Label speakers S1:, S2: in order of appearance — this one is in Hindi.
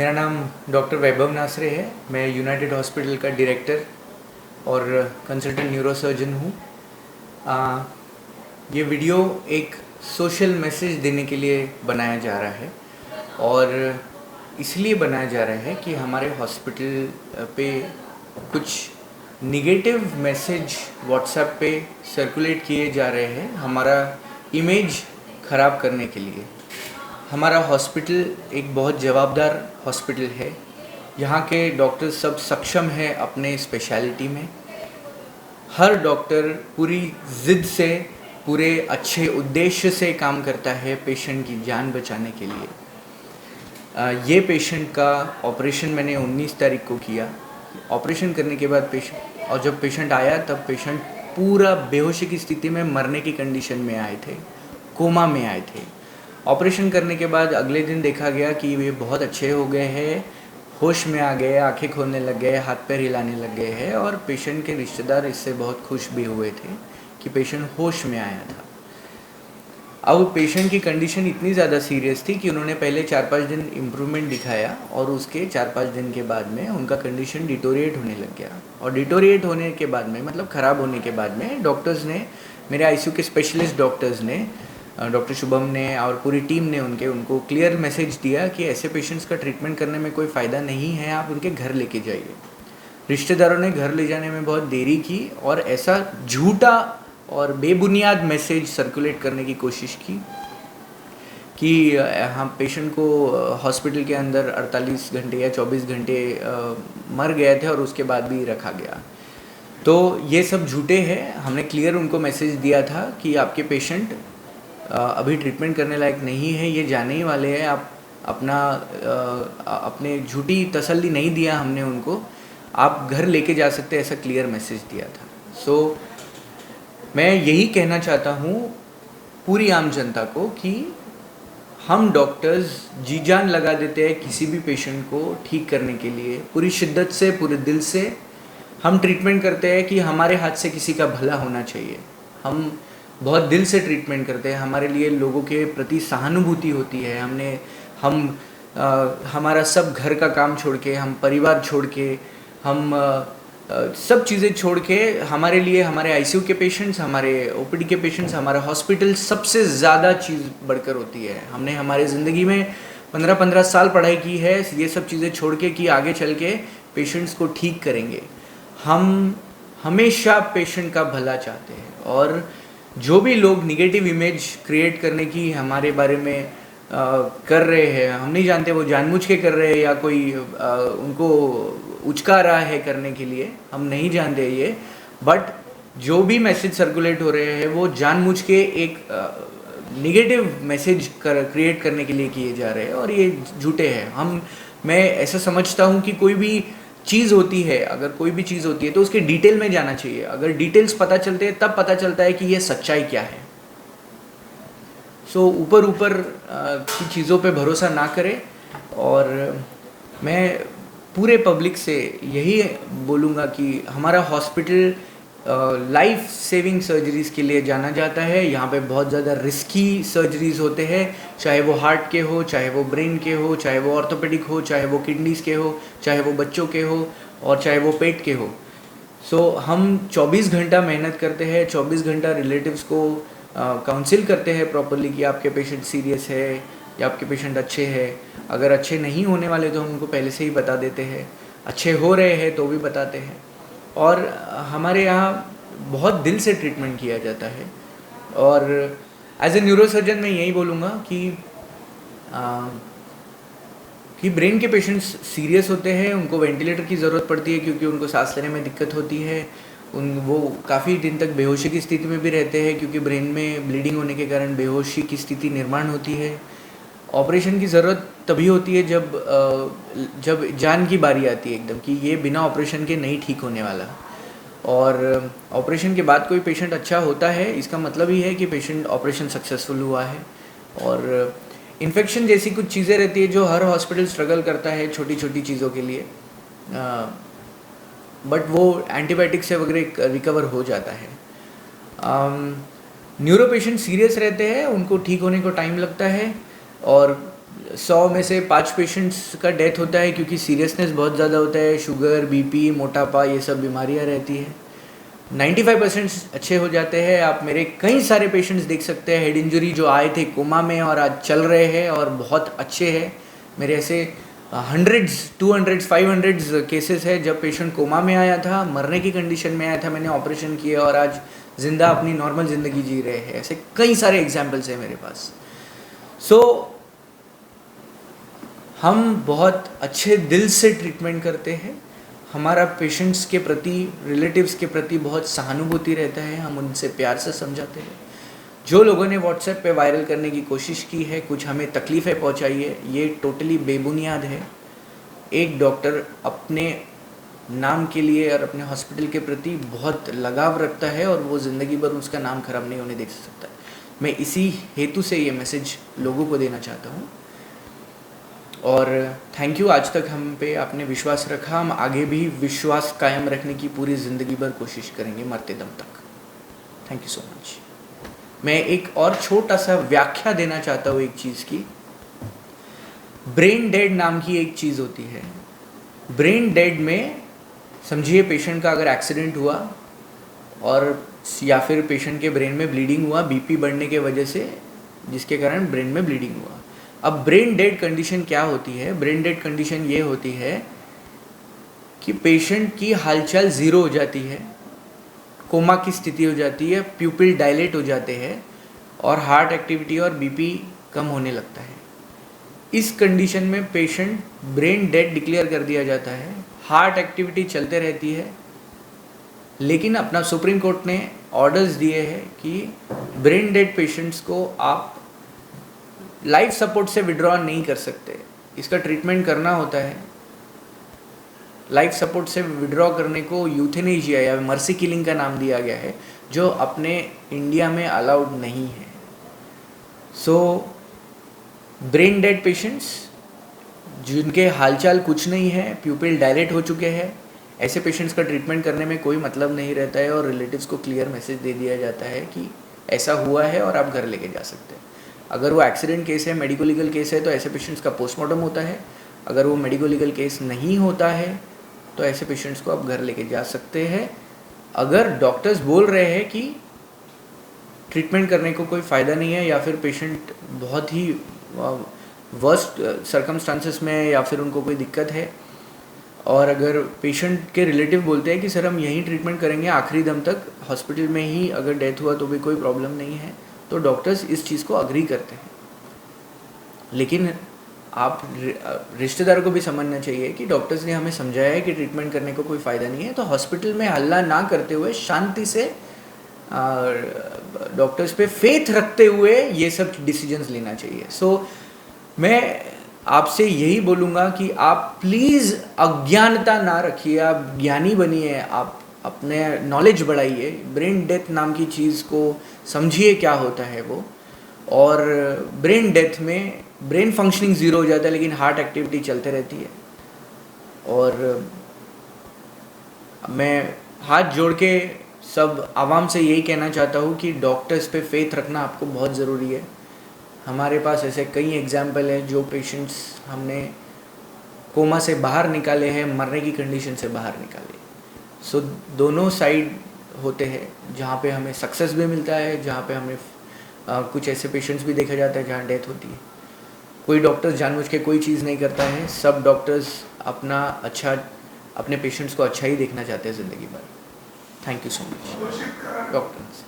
S1: मेरा नाम डॉक्टर वैभव नासरे है। मैं यूनाइटेड हॉस्पिटल का डायरेक्टर और कंसल्टेंट न्यूरोसर्जन हूँ। ये वीडियो एक सोशल मैसेज देने के लिए बनाया जा रहा है और इसलिए बनाया जा रहा है कि हमारे हॉस्पिटल पे कुछ निगेटिव मैसेज व्हाट्सएप पे सर्कुलेट किए जा रहे हैं हमारा इमेज ख़राब करने के लिए। हमारा हॉस्पिटल एक बहुत जवाबदार हॉस्पिटल है। यहाँ के डॉक्टर सब सक्षम हैं अपने स्पेशलिटी में। हर डॉक्टर पूरी ज़िद से, पूरे अच्छे उद्देश्य से काम करता है पेशेंट की जान बचाने के लिए। ये पेशेंट का ऑपरेशन मैंने 19 तारीख को किया। ऑपरेशन करने के बाद जब पेशेंट आया तब पेशेंट पूरा बेहोशी की स्थिति में, मरने की कंडीशन में आए थे, कोमा में आए थे। ऑपरेशन करने के बाद अगले दिन देखा गया कि वे बहुत अच्छे हो गए हैं, होश में आ गए, आंखें खोलने लग गए, हाथ पैर हिलाने लग गए हैं और पेशेंट के रिश्तेदार इससे बहुत खुश भी हुए थे कि पेशेंट होश में आया था। अब पेशेंट की कंडीशन इतनी ज़्यादा सीरियस थी कि उन्होंने पहले 4-5 दिन इम्प्रूवमेंट दिखाया और उसके 4-5 दिन के बाद में उनका कंडीशन डिटोरिएट होने लग गया। और डिटोरिएट होने के बाद में, मतलब ख़राब होने के बाद में, डॉक्टर्स ने, मेरे आईसीयू के स्पेशलिस्ट डॉक्टर्स ने, डॉक्टर शुभम ने और पूरी टीम ने उनको क्लियर मैसेज दिया कि ऐसे पेशेंट्स का ट्रीटमेंट करने में कोई फ़ायदा नहीं है, आप उनके घर लेके जाइए। रिश्तेदारों ने घर ले जाने में बहुत देरी की और ऐसा झूठा और बेबुनियाद मैसेज सर्कुलेट करने की कोशिश की कि हम पेशेंट को हॉस्पिटल के अंदर 48 घंटे या 24 घंटे मर गए थे और उसके बाद भी रखा गया। तो ये सब झूठे हैं। हमने क्लियर उनको मैसेज दिया था कि आपके पेशेंट अभी ट्रीटमेंट करने लायक नहीं है, ये जाने ही वाले हैं। आप अपने झूठी तसल्ली नहीं दिया हमने उनको, आप घर लेके जा सकते, ऐसा क्लियर मैसेज दिया था। सो मैं यही कहना चाहता हूँ पूरी आम जनता को कि हम डॉक्टर्स जी जान लगा देते हैं किसी भी पेशेंट को ठीक करने के लिए, पूरी शिद्दत से, पूरे दिल से हम ट्रीटमेंट करते हैं कि हमारे हाथ से किसी का भला होना चाहिए। हम बहुत दिल से ट्रीटमेंट करते हैं, हमारे लिए लोगों के प्रति सहानुभूति होती है। हमारा सब घर का काम छोड़ के, हम परिवार छोड़ के, हम सब चीज़ें छोड़ के, हमारे लिए हमारे आईसीयू के पेशेंट्स, हमारे ओपीडी के पेशेंट्स, हमारा हॉस्पिटल सबसे ज़्यादा चीज़ बढ़कर होती है। हमने हमारी ज़िंदगी में 15-15 साल पढ़ाई की है ये सब चीज़ें छोड़ के कि आगे चल के पेशेंट्स को ठीक करेंगे। हम हमेशा पेशेंट का भला चाहते हैं और जो भी लोग निगेटिव इमेज क्रिएट करने की हमारे बारे में कर रहे हैं, हम नहीं जानते वो जानबूझ के कर रहे हैं या कोई उनको उचका रहा है करने के लिए, हम नहीं जानते ये। बट जो भी मैसेज सर्कुलेट हो रहे हैं वो जानबूझ के एक निगेटिव मैसेज क्रिएट करने के लिए किए जा रहे हैं और ये झूठे हैं। मैं ऐसा समझता हूँ कि कोई भी चीज़ होती है, अगर कोई भी चीज़ होती है तो उसके डिटेल में जाना चाहिए। अगर डिटेल्स पता चलते हैं तब पता चलता है कि ये सच्चाई क्या है। सो ऊपर की चीज़ों पे भरोसा ना करें। और मैं पूरे पब्लिक से यही बोलूँगा कि हमारा हॉस्पिटल लाइफ सेविंग सर्जरीज़ के लिए जाना जाता है। यहाँ पे बहुत ज़्यादा रिस्की सर्जरीज़ होते हैं, चाहे वो हार्ट के हो, चाहे वो ब्रेन के हो, चाहे वो ऑर्थोपेडिक हो, चाहे वो किडनीज़ के हो, चाहे वो बच्चों के हो और चाहे वो पेट के हो। सो हम 24 घंटा मेहनत करते हैं, 24 घंटा रिलेटिव्स को काउंसिल करते हैं प्रॉपरली कि आपके पेशेंट सीरियस है या आपके पेशेंट अच्छे हैं। अगर अच्छे नहीं होने वाले तो हम उनको पहले से ही बता देते हैं, अच्छे हो रहे हैं तो भी बताते हैं। और हमारे यहाँ बहुत दिल से ट्रीटमेंट किया जाता है। और एज ए न्यूरोसर्जन मैं यही बोलूँगा कि ब्रेन के पेशेंट्स सीरियस होते हैं, उनको वेंटिलेटर की ज़रूरत पड़ती है क्योंकि उनको सांस लेने में दिक्कत होती है। वो काफ़ी दिन तक बेहोशी की स्थिति में भी रहते हैं क्योंकि ब्रेन में ब्लीडिंग होने के कारण बेहोशी की स्थिति निर्माण होती है। ऑपरेशन की ज़रूरत तभी होती है जब जान की बारी आती है एकदम, कि ये बिना ऑपरेशन के नहीं ठीक होने वाला। और ऑपरेशन के बाद कोई पेशेंट अच्छा होता है, इसका मतलब ही है कि पेशेंट ऑपरेशन सक्सेसफुल हुआ है। और इन्फेक्शन जैसी कुछ चीज़ें रहती है जो हर हॉस्पिटल स्ट्रगल करता है छोटी छोटी चीज़ों के लिए, बट वो एंटीबायोटिक से वगैरह रिकवर हो जाता है। न्यूरो पेशेंट सीरियस रहते हैं, उनको ठीक होने को टाइम लगता है और 100 में से 5 पेशेंट्स का डेथ होता है क्योंकि सीरियसनेस बहुत ज़्यादा होता है, शुगर, बीपी, मोटापा, ये सब बीमारियां रहती है। 95% अच्छे हो जाते हैं। आप मेरे कई सारे पेशेंट्स देख सकते हैं हेड इंजरी जो आए थे कोमा में और आज चल रहे हैं और बहुत अच्छे हैं। मेरे ऐसे हंड्रेड्स, 200, 500 केसेस है जब पेशेंट कोमा में आया था, मरने की कंडीशन में आया था, मैंने ऑपरेशन किया और आज जिंदा अपनी नॉर्मल ज़िंदगी जी रहे हैं। ऐसे कई सारे एग्जाम्पल्स हैं मेरे पास। हम बहुत अच्छे दिल से ट्रीटमेंट करते हैं। हमारा पेशेंट्स के प्रति, रिलेटिव्स के प्रति बहुत सहानुभूति रहता है। हम उनसे प्यार से समझाते हैं। जो लोगों ने व्हाट्सएप पे वायरल करने की कोशिश की है, कुछ हमें तकलीफ़ें पहुंचाई है, ये टोटली बेबुनियाद है। एक डॉक्टर अपने नाम के लिए और अपने हॉस्पिटल के प्रति बहुत लगाव रखता है और वो ज़िंदगी भर उसका नाम खराब नहीं होने दे सकता। मैं इसी हेतु से ये मैसेज लोगों को देना चाहता हूँ और थैंक यू। आज तक हम पे आपने विश्वास रखा। हम आगे भी विश्वास कायम रखने की पूरी ज़िंदगी भर कोशिश करेंगे, मरते दम तक। Thank you so much. मैं एक और छोटा सा व्याख्या देना चाहता हूँ एक चीज़ की। ब्रेन डेड नाम की एक चीज़ होती है। ब्रेन डेड में समझिए पेशेंट का अगर एक्सीडेंट हुआ और या फिर पेशेंट के ब्रेन में ब्लीडिंग हुआ बीपी बढ़ने के वजह से, जिसके कारण ब्रेन में ब्लीडिंग हुआ। अब ब्रेन डेड कंडीशन क्या होती है? ब्रेन डेड कंडीशन ये होती है कि पेशेंट की हालचाल ज़ीरो हो जाती है, कोमा की स्थिति हो जाती है, प्यूपिल डायलेट हो जाते हैं और हार्ट एक्टिविटी और बीपी कम होने लगता है। इस कंडीशन में पेशेंट ब्रेन डेड डिक्लेयर कर दिया जाता है। हार्ट एक्टिविटी चलते रहती है, लेकिन अपना सुप्रीम कोर्ट ने ऑर्डर्स दिए हैं कि ब्रेन डेड पेशेंट्स को आप लाइफ सपोर्ट से विड्रॉ नहीं कर सकते। इसका ट्रीटमेंट करना होता है। लाइफ सपोर्ट से विड्रॉ करने को यूथेनेशिया या मर्सी किलिंग का नाम दिया गया है, जो अपने इंडिया में अलाउड नहीं है। ब्रेन डेड पेशेंट्स जिनके हालचाल कुछ नहीं है, प्यूपिल डायलेट हो चुके हैं, ऐसे पेशेंट्स का ट्रीटमेंट करने में कोई मतलब नहीं रहता है और रिलेटिव्स को क्लियर मैसेज दे दिया जाता है कि ऐसा हुआ है और आप घर लेके जा सकते हैं। अगर वो एक्सीडेंट केस है, मेडिको लीगल केस है, तो ऐसे पेशेंट्स का पोस्टमार्टम होता है। अगर वो मेडिको लीगल केस नहीं होता है तो ऐसे पेशेंट्स को आप घर लेके जा सकते हैं। अगर डॉक्टर्स बोल रहे हैं कि ट्रीटमेंट करने को कोई फ़ायदा नहीं है या फिर पेशेंट बहुत ही वर्स्ट सर्कमस्टांसेस में या फिर उनको कोई दिक्कत है, और अगर पेशेंट के रिलेटिव बोलते हैं कि सर हम यहीं ट्रीटमेंट करेंगे आखिरी दम तक, हॉस्पिटल में ही अगर डेथ हुआ तो भी कोई प्रॉब्लम नहीं है, तो डॉक्टर्स इस चीज़ को अग्री करते हैं। लेकिन आप रिश्तेदारों को भी समझना चाहिए कि डॉक्टर्स ने हमें समझाया है कि ट्रीटमेंट करने को कोई फ़ायदा नहीं है, तो हॉस्पिटल में हल्ला ना करते हुए शांति से डॉक्टर्स पे फेथ रखते हुए ये सब डिसीजंस लेना चाहिए। मैं आपसे यही बोलूँगा कि आप प्लीज़ अज्ञानता ना रखिए, आप ज्ञानी बनिए, आप अपने नॉलेज बढ़ाइए। ब्रेन डेथ नाम की चीज़ को समझिए क्या होता है वो। और ब्रेन डेथ में ब्रेन फंक्शनिंग ज़ीरो हो जाता है लेकिन हार्ट एक्टिविटी चलते रहती है। और मैं हाथ जोड़ के सब आवाम से यही कहना चाहता हूँ कि डॉक्टर्स पे फेथ रखना आपको बहुत ज़रूरी है। हमारे पास ऐसे कई एग्जाम्पल हैं जो पेशेंट्स हमने कोमा से बाहर निकाले हैं, मरने की कंडीशन से बाहर निकाले। दोनों साइड होते हैं, जहाँ पे हमें सक्सेस भी मिलता है, जहाँ पे हमें कुछ ऐसे पेशेंट्स भी देखा जाता है जहाँ डेथ होती है। कोई डॉक्टर्स जानबूझ के कोई चीज़ नहीं करता है। सब डॉक्टर्स अपने पेशेंट्स को अच्छा ही देखना चाहते हैं ज़िंदगी भर। Thank you so much doctors.